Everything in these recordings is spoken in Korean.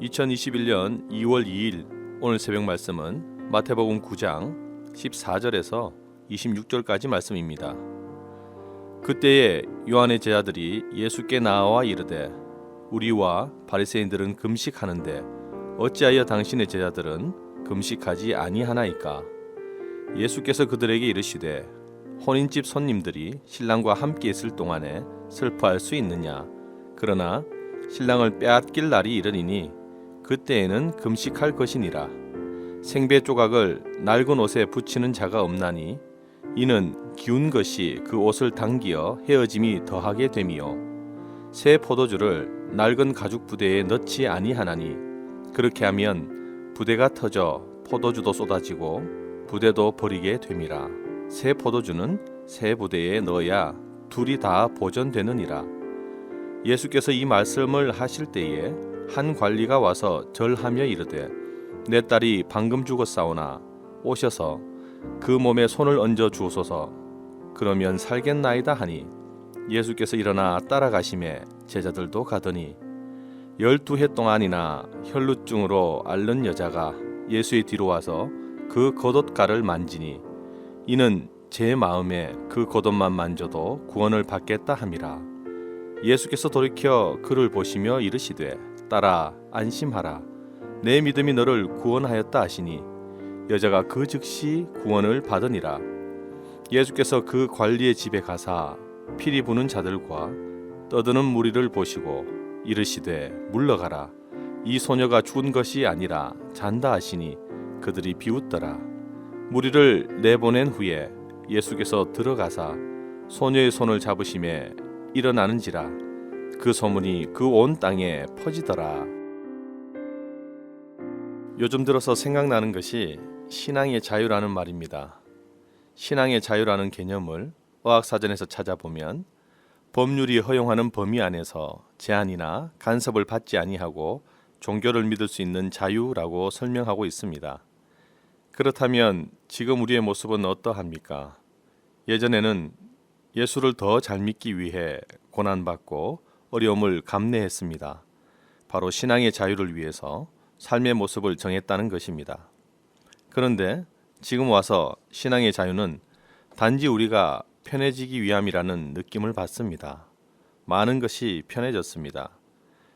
2021년 2월 2일 오늘 새벽 말씀은 마태복음 9장 14절에서 26절까지 말씀입니다. 그때에 요한의 제자들이 예수께 나와 이르되 우리와 바리새인들은 금식하는데 어찌하여 당신의 제자들은 금식하지 아니하나이까? 예수께서 그들에게 이르시되 혼인집 손님들이 신랑과 함께 있을 동안에 슬퍼할 수 있느냐? 그러나 신랑을 빼앗길 날이 이르리니 그때에는 금식할 것이니라. 생배 조각을 낡은 옷에 붙이는 자가 없나니 이는 기운 것이 그 옷을 당기어 헤어짐이 더하게 됨이요 새 포도주를 낡은 가죽 부대에 넣지 아니하나니 그렇게 하면 부대가 터져 포도주도 쏟아지고 부대도 버리게 됨이라. 새 포도주는 새 부대에 넣어야 둘이 다 보존되느니라. 예수께서 이 말씀을 하실 때에 한 관리가 와서 절하며 이르되 내 딸이 방금 죽었사오나 오셔서 그 몸에 손을 얹어 주소서 그러면 살겠나이다 하니 예수께서 일어나 따라가심에 제자들도 가더니 12해 동안이나 혈루증으로 앓는 여자가 예수의 뒤로 와서 그 겉옷가를 만지니 이는 제 마음에 그 겉옷만 만져도 구원을 받겠다 함이라. 예수께서 돌이켜 그를 보시며 이르시되 딸아 안심하라 내 믿음이 너를 구원하였다 하시니 여자가 그 즉시 구원을 받으니라. 예수께서 그 관리의 집에 가사 피리 부는 자들과 떠드는 무리를 보시고 이르시되 물러가라 이 소녀가 죽은 것이 아니라 잔다 하시니 그들이 비웃더라. 무리를 내보낸 후에 예수께서 들어가사 소녀의 손을 잡으심에 일어나는지라 그 소문이 그 온 땅에 퍼지더라. 요즘 들어서 생각나는 것이 신앙의 자유라는 말입니다. 신앙의 자유라는 개념을 어학사전에서 찾아보면 법률이 허용하는 범위 안에서 제한이나 간섭을 받지 아니하고 종교를 믿을 수 있는 자유라고 설명하고 있습니다. 그렇다면 지금 우리의 모습은 어떠합니까? 예전에는 예수를 더 잘 믿기 위해 고난받고 어려움을 감내했습니다. 바로 신앙의 자유를 위해서 삶의 모습을 정했다는 것입니다. 그런데 지금 와서 신앙의 자유는 단지 우리가 편해지기 위함이라는 느낌을 받습니다. 많은 것이 편해졌습니다.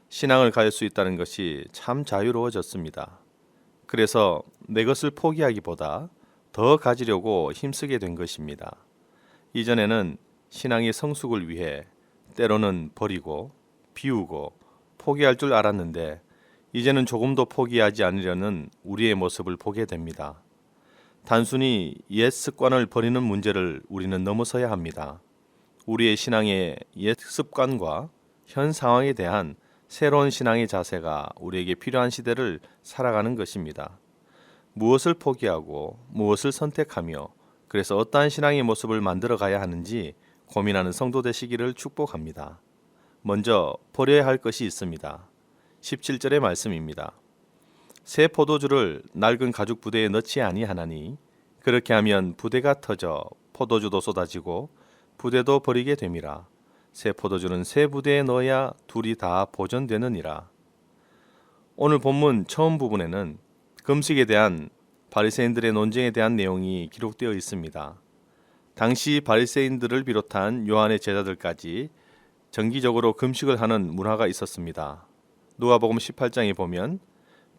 신앙을 가질 수 있다는 것이 참 자유로워졌습니다. 그래서 내 것을 포기하기보다 더 가지려고 힘쓰게 된 것입니다. 이전에는 신앙의 성숙을 위해 때로는 버리고 비우고 포기할 줄 알았는데 이제는 조금도 포기하지 않으려는 우리의 모습을 보게 됩니다. 단순히 옛 습관을 버리는 문제를 우리는 넘어서야 합니다. 우리의 신앙의 옛 습관과 현 상황에 대한 새로운 신앙의 자세가 우리에게 필요한 시대를 살아가는 것입니다. 무엇을 포기하고 무엇을 선택하며 그래서 어떠한 신앙의 모습을 만들어 가야 하는지 고민하는 성도 되시기를 축복합니다. 먼저 버려야 할 것이 있습니다. 17절의 말씀입니다. 새 포도주를 낡은 가죽 부대에 넣지 아니하나니 그렇게 하면 부대가 터져 포도주도 쏟아지고 부대도 버리게 됨이라. 새 포도주는 새 부대에 넣어야 둘이 다 보존되느니라. 오늘 본문 처음 부분에는 금식에 대한 바리새인들의 논쟁에 대한 내용이 기록되어 있습니다. 당시 바리새인들을 비롯한 요한의 제자들까지 정기적으로 금식을 하는 문화가 있었습니다. 누가복음 18장에 보면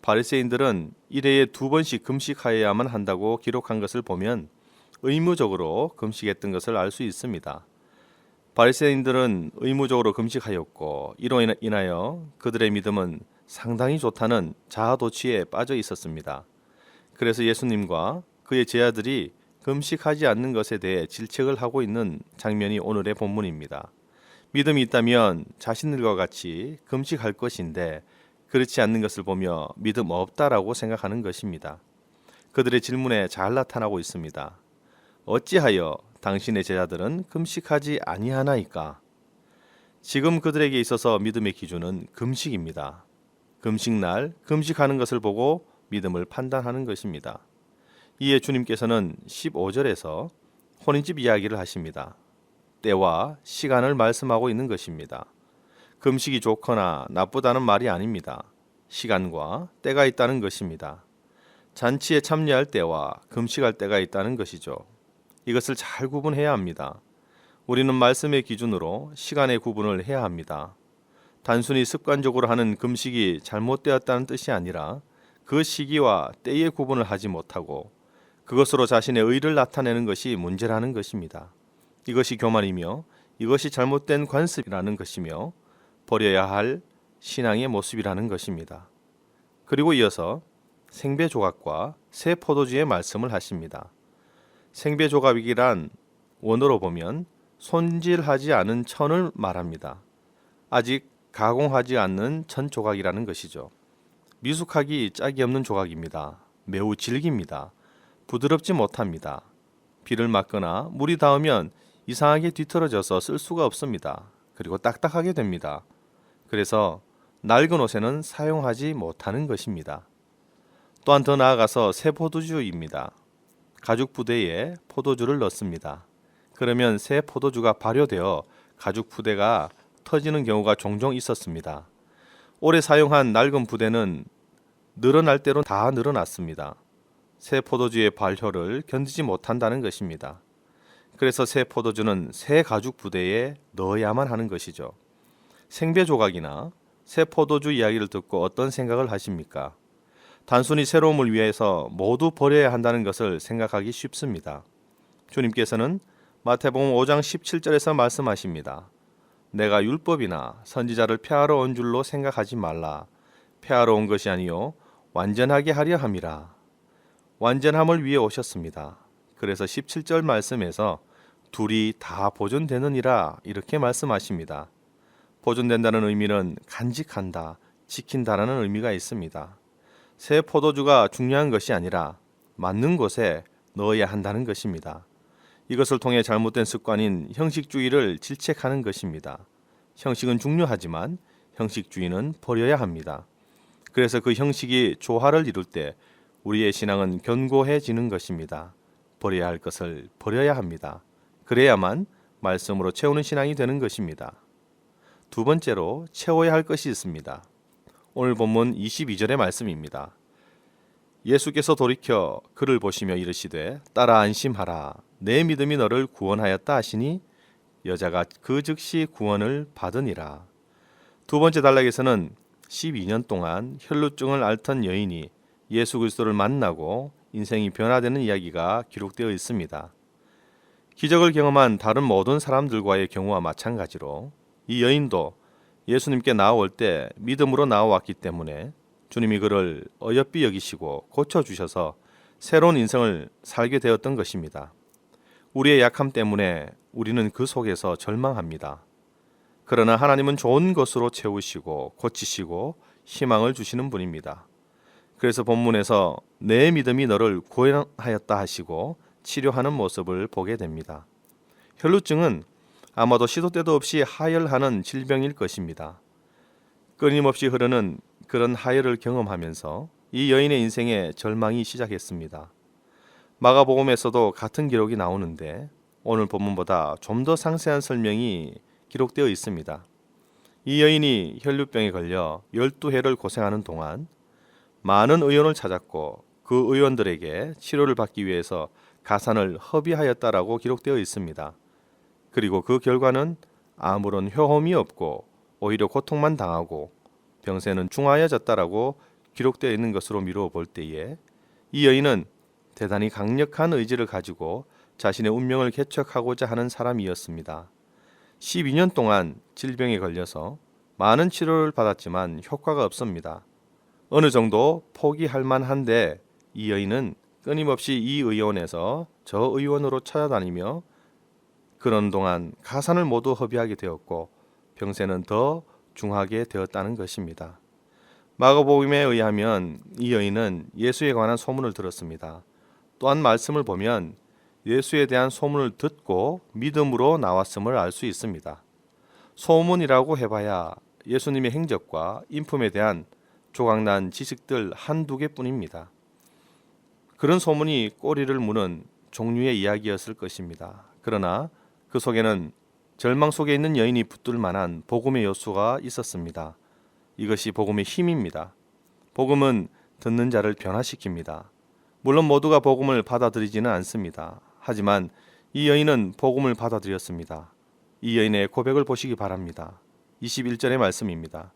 바리새인들은 1회에 2번씩 금식하여야만 한다고 기록한 것을 보면 의무적으로 금식했던 것을 알 수 있습니다. 바리새인들은 의무적으로 금식하였고 이로 인하여 그들의 믿음은 상당히 좋다는 자아도취에 빠져 있었습니다. 그래서 예수님과 그의 제자들이 금식하지 않는 것에 대해 질책을 하고 있는 장면이 오늘의 본문입니다. 믿음이 있다면 자신들과 같이 금식할 것인데 그렇지 않는 것을 보며 믿음 없다라고 생각하는 것입니다. 그들의 질문에 잘 나타나고 있습니다. 어찌하여 당신의 제자들은 금식하지 아니하나이까? 지금 그들에게 있어서 믿음의 기준은 금식입니다. 금식날 금식하는 것을 보고 믿음을 판단하는 것입니다. 이에 주님께서는 15절에서 혼인집 이야기를 하십니다. 때와 시간을 말씀하고 있는 것입니다. 금식이 좋거나 나쁘다는 말이 아닙니다. 시간과 때가 있다는 것입니다. 잔치에 참여할 때와 금식할 때가 있다는 것이죠. 이것을 잘 구분해야 합니다. 우리는 말씀의 기준으로 시간의 구분을 해야 합니다. 단순히 습관적으로 하는 금식이 잘못되었다는 뜻이 아니라 그 시기와 때의 구분을 하지 못하고 그것으로 자신의 의를 나타내는 것이 문제라는 것입니다. 이것이 교만이며 이것이 잘못된 관습이라는 것이며 버려야 할 신앙의 모습이라는 것입니다. 그리고 이어서 생배조각과 새 포도주의 말씀을 하십니다. 생배조각이란 원어로 보면 손질하지 않은 천을 말합니다. 아직 가공하지 않는 천 조각이라는 것이죠. 미숙하기 짝이 없는 조각입니다. 매우 질깁니다. 부드럽지 못합니다. 비를 맞거나 물이 닿으면 이상하게 뒤틀어져서 쓸 수가 없습니다. 그리고 딱딱하게 됩니다. 그래서 낡은 옷에는 사용하지 못하는 것입니다. 또한 더 나아가서 새 포도주입니다. 가죽 부대에 포도주를 넣습니다. 그러면 새 포도주가 발효되어 가죽 부대가 터지는 경우가 종종 있었습니다. 오래 사용한 낡은 부대는 늘어날 대로 다 늘어났습니다. 새 포도주의 발효를 견디지 못한다는 것입니다. 그래서 새 포도주는 새 가죽 부대에 넣어야만 하는 것이죠. 생배 조각이나 새 포도주 이야기를 듣고 어떤 생각을 하십니까? 단순히 새로움을 위해서 모두 버려야 한다는 것을 생각하기 쉽습니다. 주님께서는 마태복음 5장 17절에서 말씀하십니다. 내가 율법이나 선지자를 폐하러 온 줄로 생각하지 말라. 폐하러 온 것이 아니요 완전하게 하려 함이라. 완전함을 위해 오셨습니다. 그래서 17절 말씀에서 둘이 다 보존되느니라 이렇게 말씀하십니다. 보존된다는 의미는 간직한다, 지킨다라는 의미가 있습니다. 새 포도주가 중요한 것이 아니라 맞는 곳에 넣어야 한다는 것입니다. 이것을 통해 잘못된 습관인 형식주의를 질책하는 것입니다. 형식은 중요하지만 형식주의는 버려야 합니다. 그래서 그 형식이 조화를 이룰 때 우리의 신앙은 견고해지는 것입니다. 버려야 할 것을 버려야 합니다. 그래야만 말씀으로 채우는 신앙이 되는 것입니다. 두 번째로 채워야 할 것이 있습니다. 오늘 본문 22절의 말씀입니다. 예수께서 돌이켜 그를 보시며 이르시되 따라 안심하라. 내 믿음이 너를 구원하였다 하시니 여자가 그 즉시 구원을 받으니라. 두 번째 단락에서는 12년 동안 혈루증을 앓던 여인이 예수 그리스도를 만나고 인생이 변화되는 이야기가 기록되어 있습니다. 기적을 경험한 다른 모든 사람들과의 경우와 마찬가지로 이 여인도 예수님께 나아올 때 믿음으로 나아왔기 때문에 주님이 그를 어여삐 여기시고 고쳐주셔서 새로운 인생을 살게 되었던 것입니다. 우리의 약함 때문에 우리는 그 속에서 절망합니다. 그러나 하나님은 좋은 것으로 채우시고 고치시고 희망을 주시는 분입니다. 그래서 본문에서 내 믿음이 너를 구원하였다 하시고 치료하는 모습을 보게 됩니다. 혈루증은 아마도 시도 때도 없이 하혈하는 질병일 것입니다. 끊임없이 흐르는 그런 하혈을 경험하면서 이 여인의 인생에 절망이 시작했습니다. 마가복음에서도 같은 기록이 나오는데 오늘 본문보다 좀 더 상세한 설명이 기록되어 있습니다. 이 여인이 혈류병에 걸려 12해를 고생하는 동안 많은 의원을 찾았고 그 의원들에게 치료를 받기 위해서 가산을 허비하였다라고 기록되어 있습니다. 그리고 그 결과는 아무런 효험이 없고 오히려 고통만 당하고 병세는 중하여졌다라고 기록되어 있는 것으로 미루어 볼 때에 이 여인은 대단히 강력한 의지를 가지고 자신의 운명을 개척하고자 하는 사람이었습니다. 12년 동안 질병에 걸려서 많은 치료를 받았지만 효과가 없습니다. 어느 정도 포기할 만한데 이 여인은 끊임없이 이 의원에서 저 의원으로 찾아다니며 그런 동안 가산을 모두 허비하게 되었고 병세는 더 중하게 되었다는 것입니다. 마가복음에 의하면 이 여인은 예수에 관한 소문을 들었습니다. 또한 말씀을 보면 예수에 대한 소문을 듣고 믿음으로 나왔음을 알 수 있습니다. 소문이라고 해봐야 예수님의 행적과 인품에 대한 조각난 지식들 한두 개뿐입니다. 그런 소문이 꼬리를 무는 종류의 이야기였을 것입니다. 그러나 그 속에는 절망 속에 있는 여인이 붙들 만한 복음의 요소가 있었습니다. 이것이 복음의 힘입니다. 복음은 듣는 자를 변화시킵니다. 물론 모두가 복음을 받아들이지는 않습니다. 하지만 이 여인은 복음을 받아들였습니다. 이 여인의 고백을 보시기 바랍니다. 21절의 말씀입니다.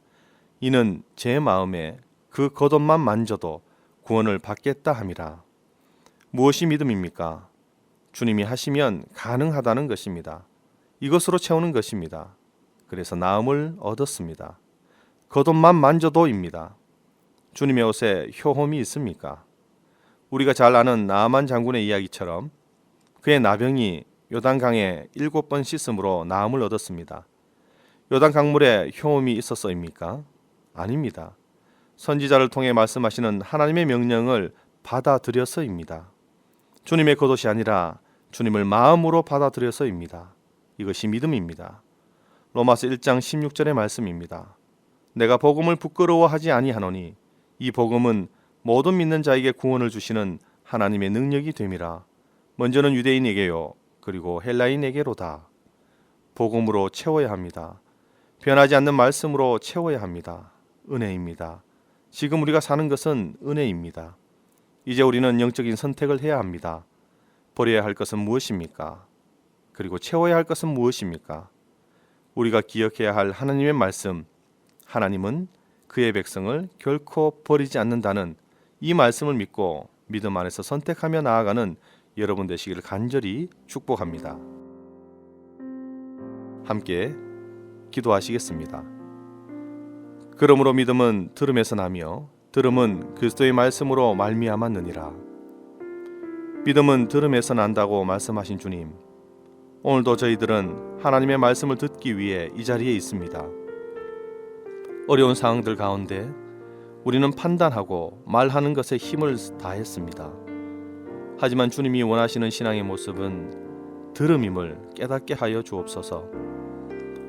이는 제 마음에 그 겉옷만 만져도 구원을 받겠다 함이라. 무엇이 믿음입니까? 주님이 하시면 가능하다는 것입니다. 이것으로 채우는 것입니다. 그래서 나음을 얻었습니다. 겉옷만 만져도입니다. 주님의 옷에 효험이 있습니까? 우리가 잘 아는 나아만 장군의 이야기처럼 그의 나병이 요단강에 7번 씻음으로 나음을 얻었습니다. 요단 강물에 효험이 있었어입니까? 아닙니다. 선지자를 통해 말씀하시는 하나님의 명령을 받아들여서입니다. 주님의 겉옷이 아니라 주님을 마음으로 받아들여서입니다. 이것이 믿음입니다. 로마서 1장 16절의 말씀입니다. 내가 복음을 부끄러워하지 아니하노니 이 복음은 모든 믿는 자에게 구원을 주시는 하나님의 능력이 됨이라. 먼저는 유대인에게요, 그리고 헬라인에게로다. 복음으로 채워야 합니다. 변하지 않는 말씀으로 채워야 합니다. 은혜입니다. 지금 우리가 사는 것은 은혜입니다. 이제 우리는 영적인 선택을 해야 합니다. 버려야 할 것은 무엇입니까? 그리고 채워야 할 것은 무엇입니까? 우리가 기억해야 할 하나님의 말씀, 하나님은 그의 백성을 결코 버리지 않는다는 이 말씀을 믿고 믿음 안에서 선택하며 나아가는 여러분 되시기를 간절히 축복합니다. 함께 기도하시겠습니다. 그러므로 믿음은 들음에서 나며 들음은 그리스도의 말씀으로 말미암았느니라. 믿음은 들음에서 난다고 말씀하신 주님, 오늘도 저희들은 하나님의 말씀을 듣기 위해 이 자리에 있습니다. 어려운 상황들 가운데 우리는 판단하고 말하는 것에 힘을 다했습니다. 하지만 주님이 원하시는 신앙의 모습은 들음임을 깨닫게 하여 주옵소서.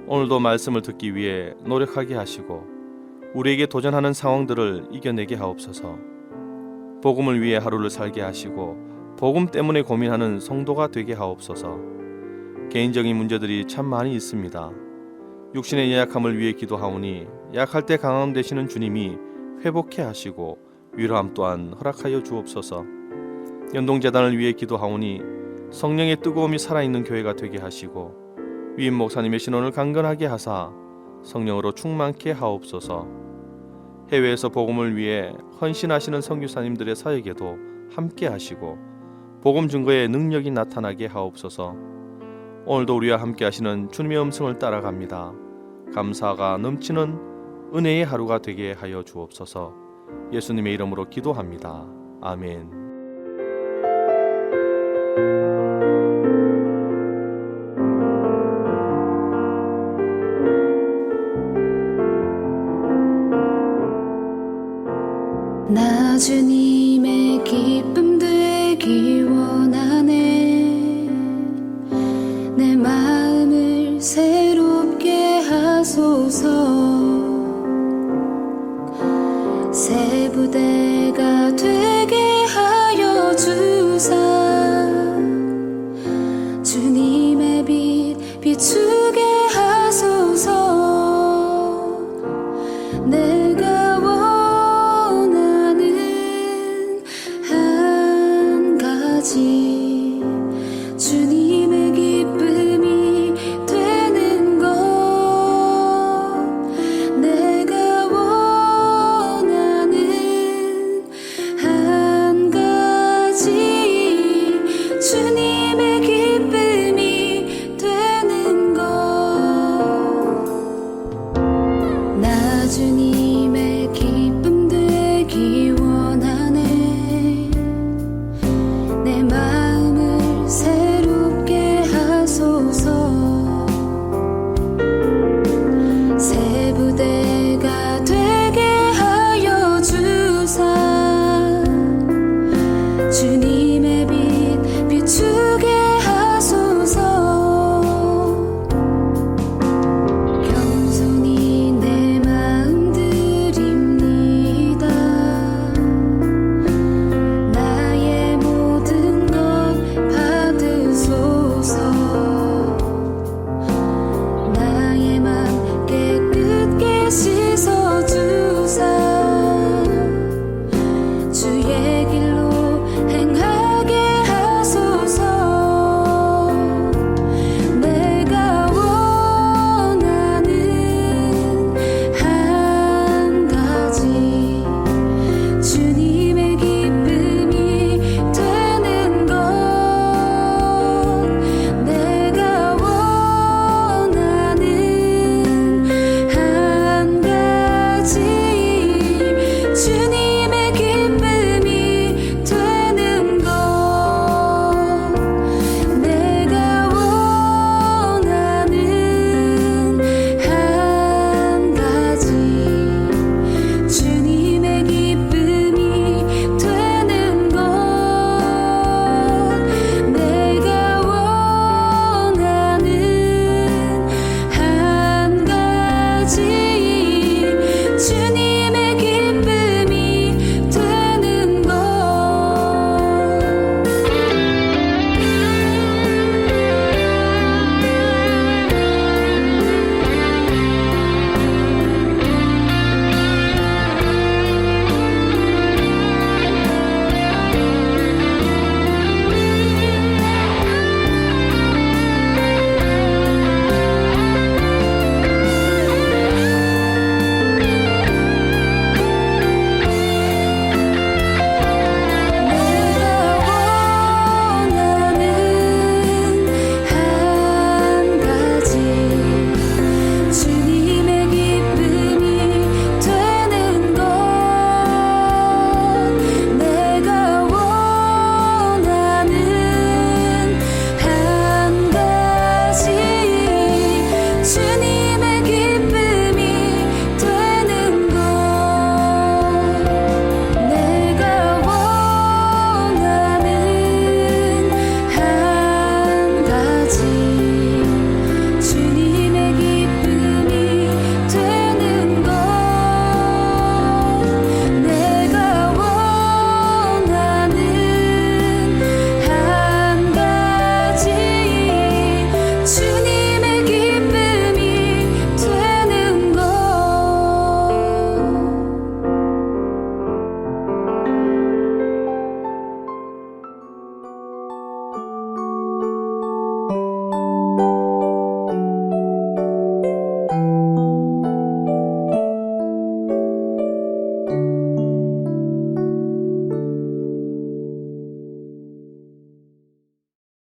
오늘도 말씀을 듣기 위해 노력하게 하시고 우리에게 도전하는 상황들을 이겨내게 하옵소서. 복음을 위해 하루를 살게 하시고 복음 때문에 고민하는 성도가 되게 하옵소서. 개인적인 문제들이 참 많이 있습니다. 육신의 연약함을 위해 기도하오니 약할 때 강함 되시는 주님이 회복해 하시고 위로함 또한 허락하여 주옵소서. 연동재단을 위해 기도하오니 성령의 뜨거움이 살아있는 교회가 되게 하시고 위임 목사님의 신원을 강건하게 하사 성령으로 충만케 하옵소서. 해외에서 복음을 위해 헌신하시는 선교사님들의 사역에도 함께 하시고 복음 증거의 능력이 나타나게 하옵소서. 오늘도 우리와 함께 하시는 주님의 음성을 따라갑니다. 감사가 넘치는 은혜의 하루가 되게 하여 주옵소서. 예수님의 이름으로 기도합니다. 아멘. 나 주님의 기쁨 되기 원하네. 내 마음을 새롭게 하소서. 새 부대가 되게 하여 주사 주님의 빛 비추게 하소서. 내가 원하는 한 가지 주님의 기쁨이 되는 것. 가지